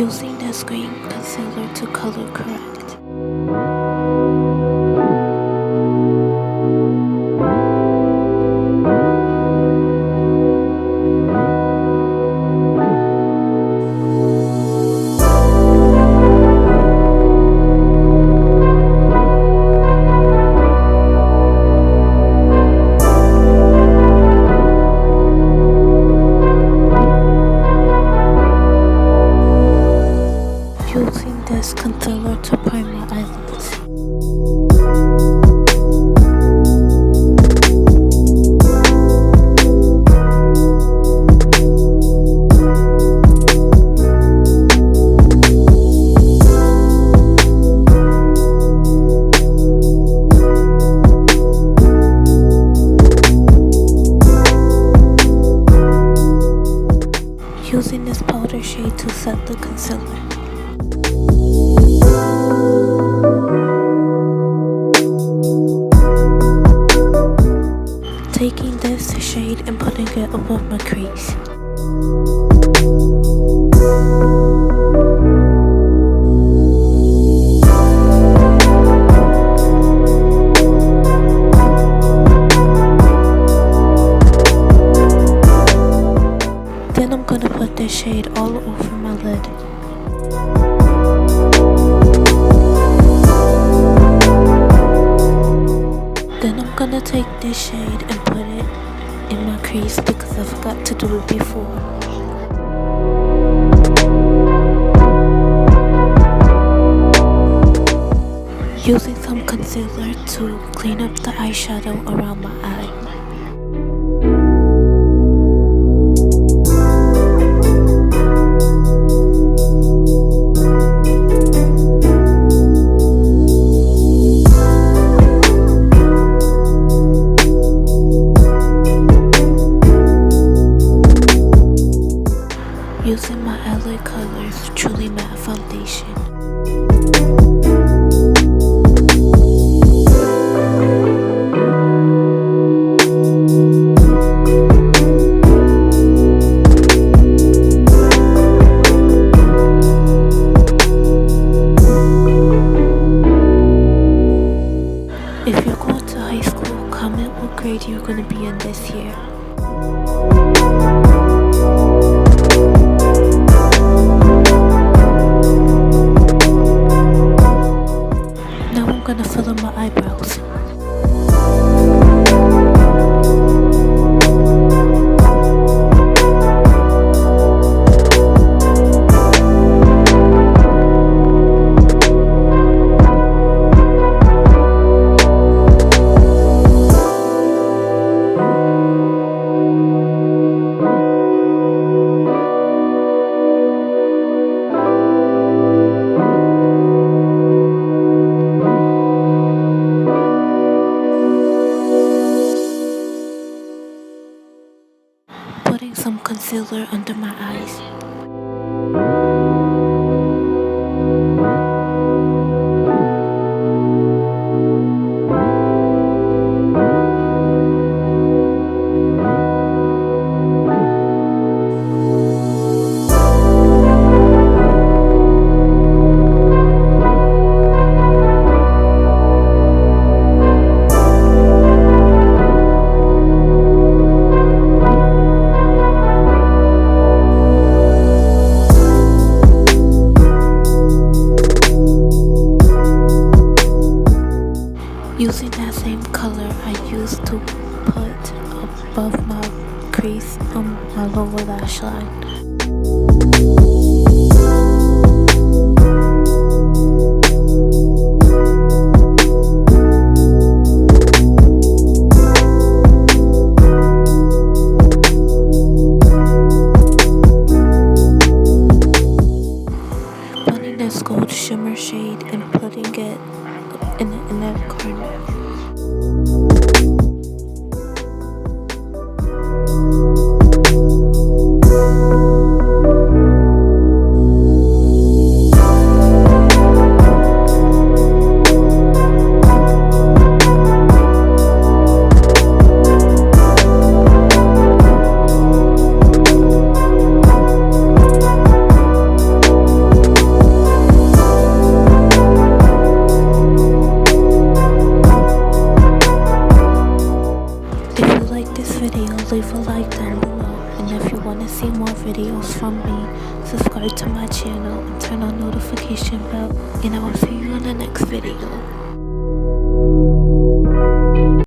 Using this green concealer to color correct. Using this concealer to prime my eyelids. Using this powder shade to set the concealer. Taking this shade and putting it above my crease. Then I'm gonna put this shade all over my lid. Then I'm gonna take this shade and put it in my crease because I forgot to do it before. Using some concealer to clean up the eyeshadow around my eye. Using my LA Colors Truly Matte Foundation. If you're going to high school, comment what grade you're going to be in this year. I'm gonna fill in my eyebrows. Putting some concealer under my eyes. Using that same color I used to put above my crease on my lower lash line. Putting this gold shimmer shade and putting it in the inner corner. leave a like down below. And if you want to see more videos from me, subscribe to my channel and turn on notification bell. And I will see you in the next video.